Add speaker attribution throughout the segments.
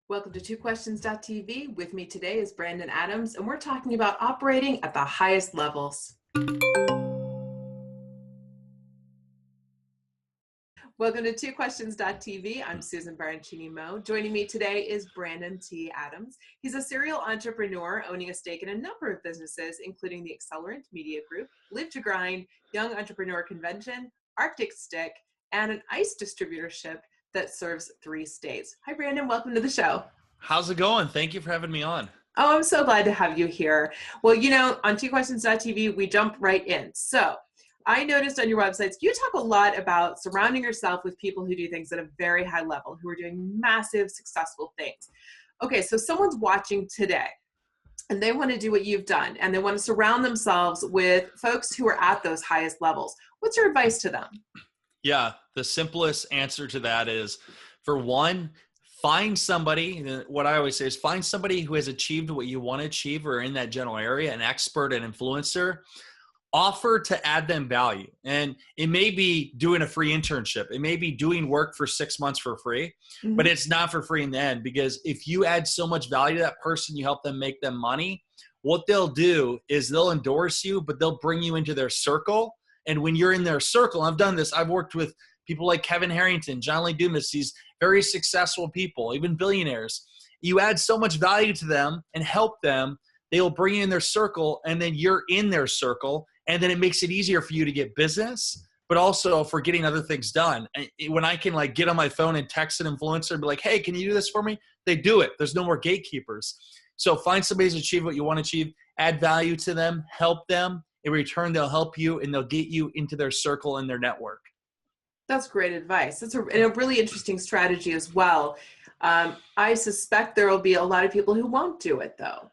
Speaker 1: Welcome to twoquestions.tv. With me today is Brandon Adams, and we're talking about operating at the highest levels. Welcome to twoquestions.tv. I'm Susan Baroncini-Moe. Joining me today is Brandon T. Adams. He's a serial entrepreneur owning a stake in a number of businesses, including the Accelerant Media Group, Live to Grind, Young Entrepreneur Convention, Arctic Stick, and an ice distributorship that serves 3 states. Hi, Brandon. Welcome to the show.
Speaker 2: How's it going? Thank you for having me on.
Speaker 1: Oh, I'm so glad to have you here. Well, on twoquestions.tv, we jump right in. So I noticed on your websites, you talk a lot about surrounding yourself with people who do things at a very high level, who are doing massive, successful things. Okay, so someone's watching today and they want to do what you've done and they want to surround themselves with folks who are at those highest levels. What's your advice to them?
Speaker 2: Yeah, the simplest answer to that is, for one, find somebody. What I always say is find somebody who has achieved what you want to achieve or in that general area, an expert, an influencer. Offer to add them value. And it may be doing a free internship. It may be doing work for 6 months for free, but it's not for free in the end, because if you add so much value to that person, you help them make them money, what they'll do is they'll endorse you, but they'll bring you into their circle. And when you're in their circle, I've done this. I've worked with people like Kevin Harrington, John Lee Dumas, these very successful people, even billionaires. You add so much value to them and help them, they will bring you in their circle, and then you're in their circle. And then it makes it easier for you to get business, but also for getting other things done. And when I can get on my phone and text an influencer and be like, hey, can you do this for me? They do it. There's no more gatekeepers. So find somebody who's achieved what you want to achieve, add value to them, help them. In return, they'll help you and they'll get you into their circle and their network.
Speaker 1: That's great advice. That's a really interesting strategy as well. I suspect there will be a lot of people who won't do it though.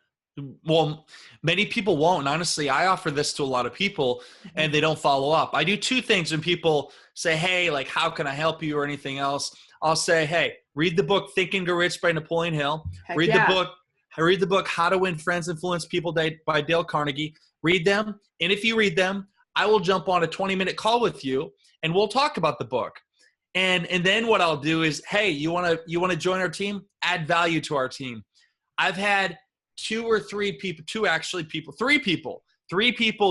Speaker 2: Well, many people won't. And honestly, I offer this to a lot of people and they don't follow up. I do 2 things when people say, hey, how can I help you or anything else? I'll say, hey, read the book Think and Grow Rich by Napoleon Hill. Read the book How to Win Friends, Influence People by Dale Carnegie. Read them. And if you read them, I will jump on a 20-minute call with you and we'll talk about the book. And then what I'll do is, hey, you want to join our team? Add value to our team. I've had 3 people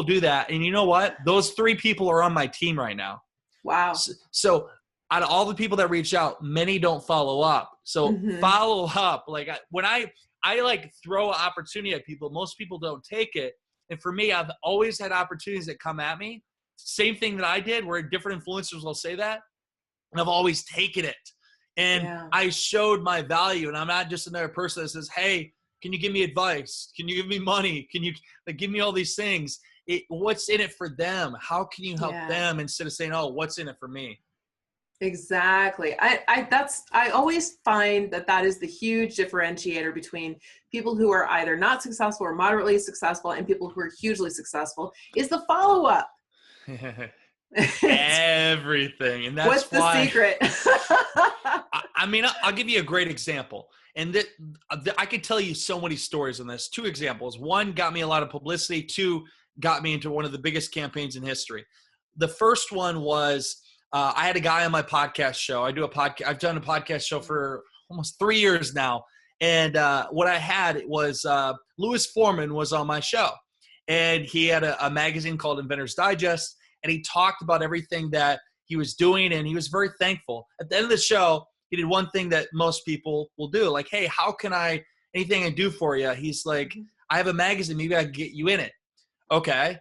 Speaker 2: do that. And you know what? Those 3 people are on my team right now.
Speaker 1: Wow.
Speaker 2: So out of all the people that reach out, many don't follow up. So follow up. When I throw an opportunity at people, most people don't take it. And for me, I've always had opportunities that come at me. Same thing that I did, where different influencers will say that. And I've always taken it. And I showed my value. And I'm not just another person that says, hey, can you give me advice? Can you give me money? Can you give me all these things? What's in it for them? How can you help them instead of saying, oh, what's in it for me?
Speaker 1: Exactly. I always find that is the huge differentiator between people who are either not successful or moderately successful and people who are hugely successful is the follow-up.
Speaker 2: Everything. And that's
Speaker 1: what's the secret?
Speaker 2: I'll give you a great example. And I could tell you so many stories on this. 2 examples. 1 got me a lot of publicity. 2 got me into one of the biggest campaigns in history. The first one was I had a guy on my podcast show. I've done a podcast show for almost 3 years now. And what I had was Louis Foreman was on my show. And he had a magazine called Inventor's Digest. And he talked about everything that he was doing. And he was very thankful. At the end of the show, he did one thing that most people will do. Hey, how can anything I do for you? He's like, I have a magazine. Maybe I can get you in it. Okay.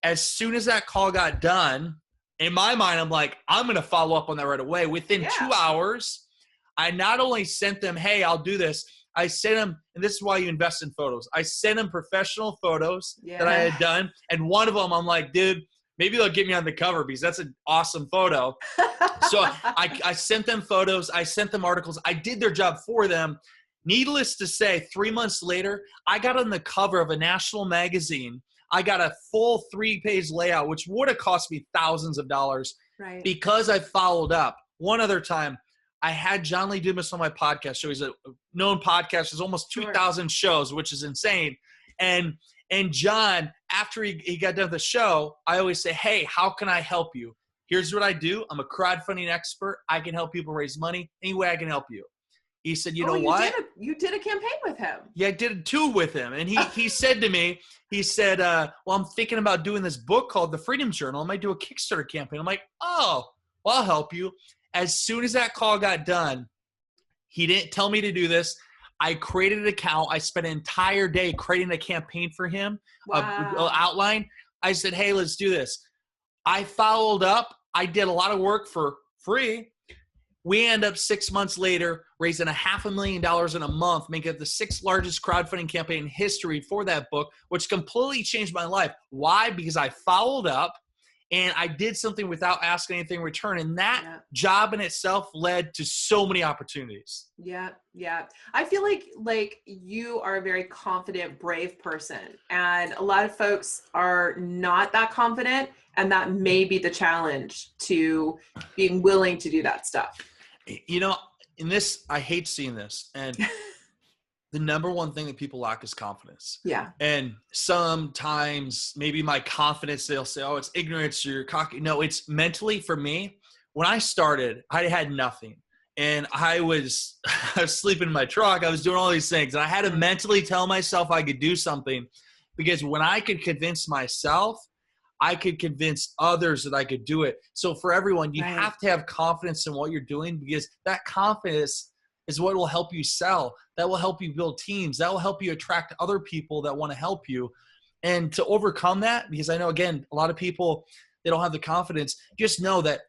Speaker 2: As soon as that call got done, in my mind, I'm like, I'm going to follow up on that right away. Within 2 hours, I not only sent them, hey, I'll do this. I sent them, and this is why you invest in photos. I sent them professional photos that I had done. And one of them, I'm like, dude, maybe they'll get me on the cover because that's an awesome photo. So I sent them photos. I sent them articles. I did their job for them. Needless to say, 3 months later, I got on the cover of a national magazine. I got a full 3-page layout, which would have cost me thousands of dollars because I followed up. One other time, I had John Lee Dumas on my podcast show. He's a known podcast. There's almost 2,000 shows, which is insane. And John, after he got done with the show, I always say, hey, how can I help you? Here's what I do. I'm a crowdfunding expert. I can help people raise money any way I can help you. He said, you
Speaker 1: Oh,
Speaker 2: know what?
Speaker 1: you did a campaign with him.
Speaker 2: Yeah, I did 2 with him. And he said to me, he said, well, I'm thinking about doing this book called The Freedom Journal. I might do a Kickstarter campaign. I'm like, oh, well, I'll help you. As soon as that call got done, he didn't tell me to do this. I created an account. I spent an entire day creating a campaign for him,
Speaker 1: Wow.
Speaker 2: a outline. I said, hey, let's do this. I followed up. I did a lot of work for free. We end up 6 months later raising $500,000 in a month, making it the 6th largest crowdfunding campaign in history for that book, which completely changed my life. Why? Because I followed up and I did something without asking anything in return. And that job in itself led to so many opportunities.
Speaker 1: Yeah. Yeah. I feel like you are a very confident, brave person. And a lot of folks are not that confident. And that may be the challenge to being willing to do that stuff.
Speaker 2: You know, in this, I hate seeing this. And the number one thing that people lack is confidence.
Speaker 1: Yeah.
Speaker 2: And sometimes maybe my confidence, they'll say, oh, it's ignorance, you're cocky. No, it's mentally for me. When I started, I had nothing. And I was sleeping in my truck. I was doing all these things. And I had to mentally tell myself I could do something, because when I could convince myself, I could convince others that I could do it. So for everyone, you have to have confidence in what you're doing, because that confidence is what will help you sell. That will help you build teams. That will help you attract other people that want to help you. And to overcome that, because I know, again, a lot of people, they don't have the confidence, just know that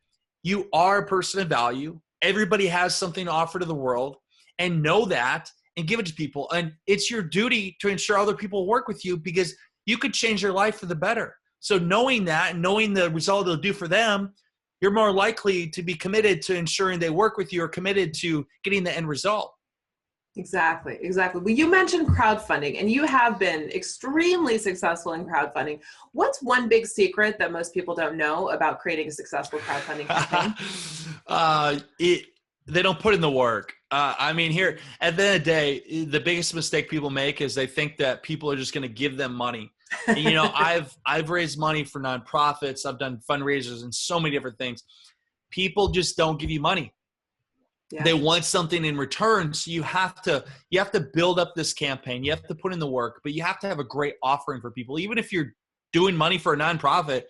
Speaker 2: you are a person of value. Everybody has something to offer to the world, and know that and give it to people. And it's your duty to ensure other people work with you, because you could change their life for the better. So knowing that and knowing the result it'll do for them, you're more likely to be committed to ensuring they work with you, or committed to getting the end result.
Speaker 1: Exactly. Well, you mentioned crowdfunding, and you have been extremely successful in crowdfunding. What's one big secret that most people don't know about creating a successful crowdfunding campaign?
Speaker 2: They don't put in the work. I mean, here, at the end of the day, the biggest mistake people make is they think that people are just going to give them money. And, you know, I've raised money for nonprofits. I've done fundraisers and so many different things. People just don't give you money. Yeah. They want something in return. So you have to build up this campaign. You have to put in the work, but you have to have a great offering for people. Even if you're doing money for a nonprofit,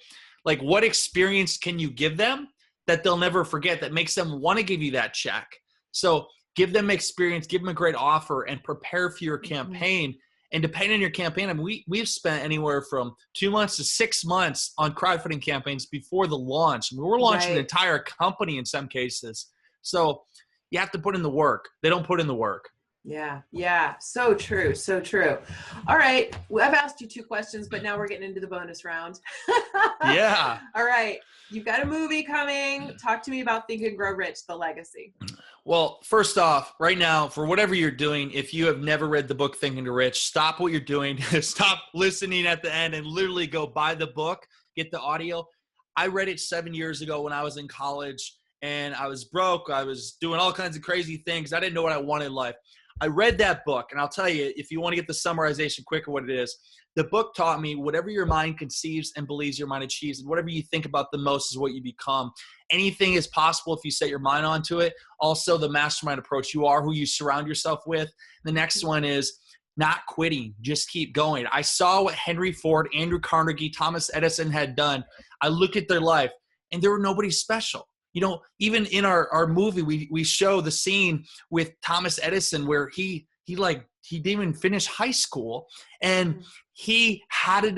Speaker 2: like, what experience can you give them that they'll never forget, that makes them want to give you that check? So give them experience, give them a great offer, and prepare for your campaign. And depending on your campaign, I mean, we've spent anywhere from 2 months to 6 months on crowdfunding campaigns before the launch. I mean, we're launching an entire company in some cases. So you have to put in the work. They don't put in the work.
Speaker 1: Yeah. So true. All right. I've asked you 2 questions, but now we're getting into the bonus round.
Speaker 2: Yeah.
Speaker 1: All right. You've got a movie coming. Talk to me about Think and Grow Rich, the legacy.
Speaker 2: Well, first off, right now, for whatever you're doing, if you have never read the book Think and Grow Rich, stop what you're doing. Stop listening at the end and literally go buy the book, get the audio. I read it 7 years ago when I was in college, and I was broke. I was doing all kinds of crazy things. I didn't know what I wanted in life. I read that book, and I'll tell you, if you want to get the summarization quick of what it is, the book taught me whatever your mind conceives and believes your mind achieves, and whatever you think about the most is what you become. Anything is possible if you set your mind onto it. Also, the mastermind approach. You are who you surround yourself with. The next one is not quitting. Just keep going. I saw what Henry Ford, Andrew Carnegie, Thomas Edison had done. I looked at their life, and they were nobody special. You know, even in our movie, we show the scene with Thomas Edison where he didn't even finish high school, and he had a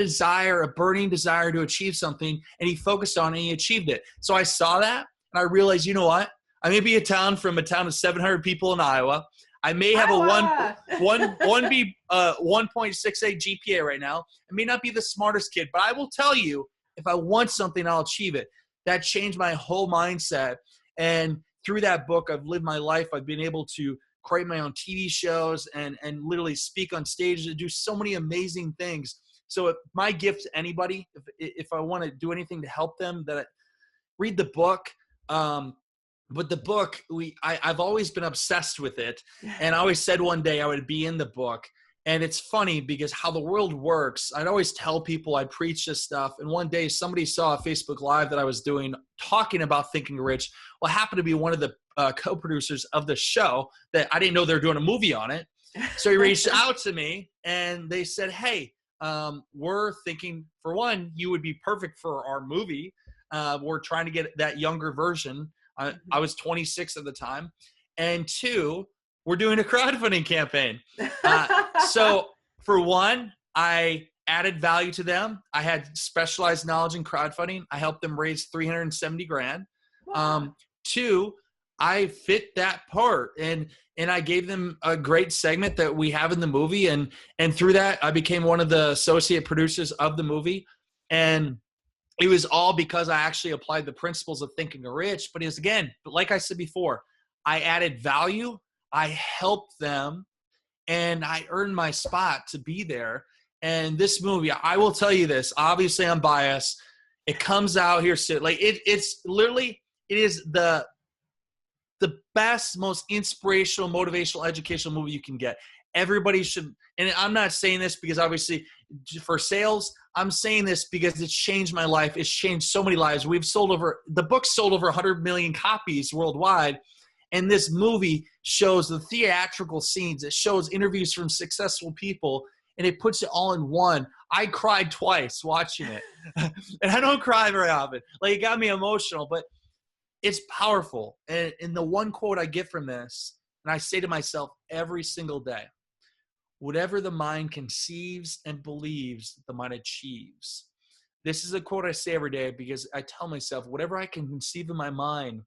Speaker 2: burning desire to achieve something, and he focused on it and he achieved it. So I saw that, and I realized, you know what? I may be a town of 700 people in Iowa. I may have a 1.68 GPA right now. I may not be the smartest kid, but I will tell you, if I want something, I'll achieve it. That changed my whole mindset. And through that book, I've lived my life. I've been able to create my own TV shows and literally speak on stage and do so many amazing things. So my gift to anybody, if I want to do anything to help them, read the book. But the book, I've always been obsessed with it. And I always said one day I would be in the book. And it's funny because how the world works, I'd always tell people, I'd preach this stuff. And one day somebody saw a Facebook Live that I was doing talking about Thinking Rich. Well, I happened to be one of the co-producers of the show that I didn't know they were doing a movie on it. So he reached out to me and they said, hey, we're thinking, for one, you would be perfect for our movie. We're trying to get that younger version. I was 26 at the time. And two, we're doing a crowdfunding campaign. So for one, I added value to them. I had specialized knowledge in crowdfunding. I helped them raise 370 grand.
Speaker 1: Wow.
Speaker 2: Two, I fit that part and I gave them a great segment that we have in the movie. And through that, I became one of the associate producers of the movie. And it was all because I actually applied the principles of Thinking Rich. But it was, again, like I said before, I added value. I helped them, and I earned my spot to be there. And this movie, I will tell you this, obviously I'm biased. It comes out here soon. Like it's literally, it is the best, most inspirational, motivational, educational movie you can get. Everybody should, and I'm not saying this because obviously for sales, I'm saying this because it's changed my life. It's changed so many lives. The book sold over 100 million copies worldwide. And this movie shows the theatrical scenes. It shows interviews from successful people, and it puts it all in one. I cried twice watching it. And I don't cry very often. Like, it got me emotional, but it's powerful. And the one quote I get from this, and I say to myself every single day, whatever the mind conceives and believes, the mind achieves. This is a quote I say every day because I tell myself, whatever I can conceive in my mind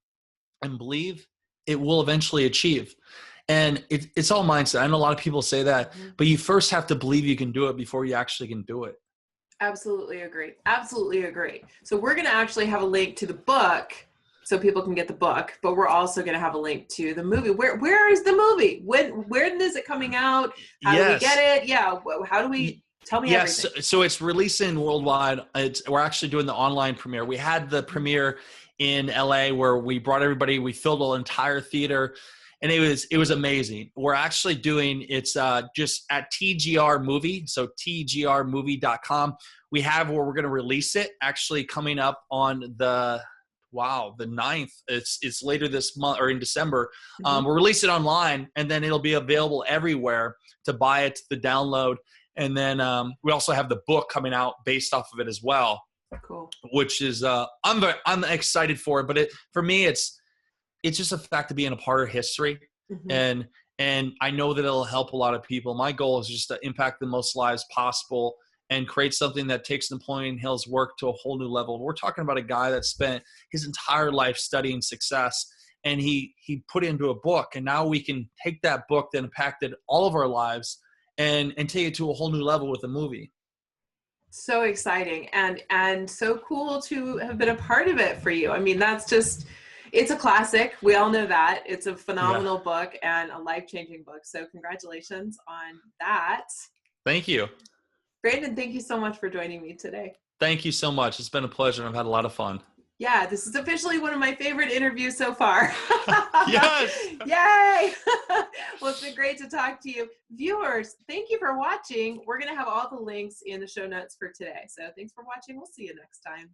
Speaker 2: and believe, it will eventually achieve. And it's all mindset. I know a lot of people say that, but you first have to believe you can do it before you actually can do it.
Speaker 1: Absolutely agree. Absolutely agree. So we're going to actually have a link to the book so people can get the book, but we're also going to have a link to the movie. Where is the movie? When is it coming out? How do we get it? Yeah. How do we, tell me everything.
Speaker 2: So it's releasing worldwide. We're actually doing the online premiere. We had the premiere in LA where we brought everybody, we filled an entire theater, and it was amazing. We're actually doing, it's just at TGR Movie, so tgrmovie.com. We have where we're going to release it actually coming up on the 9th. It's later this month or in December. We'll release it online, and then it'll be available everywhere to buy it, to download. And then we also have the book coming out based off of it as well.
Speaker 1: Cool. Which
Speaker 2: is I'm excited for it, but for me it's just a fact of being a part of history, and I know that it'll help a lot of people. My goal is just to impact the most lives possible and create something that takes Napoleon Hill's work to a whole new level. We're talking about a guy that spent his entire life studying success, and he put it into a book, and now we can take that book that impacted all of our lives and take it to a whole new level with a movie.
Speaker 1: So exciting and so cool to have been a part of it for you. I mean, it's a classic. We all know that. It's a phenomenal book and a life-changing book. So congratulations on that.
Speaker 2: Thank you.
Speaker 1: Brandon, thank you so much for joining me today.
Speaker 2: Thank you so much. It's been a pleasure. I've had a lot of fun.
Speaker 1: Yeah, this is officially one of my favorite interviews so far.
Speaker 2: Yes.
Speaker 1: Yay. Well, it's been great to talk to you. Viewers, thank you for watching. We're going to have all the links in the show notes for today. So thanks for watching. We'll see you next time.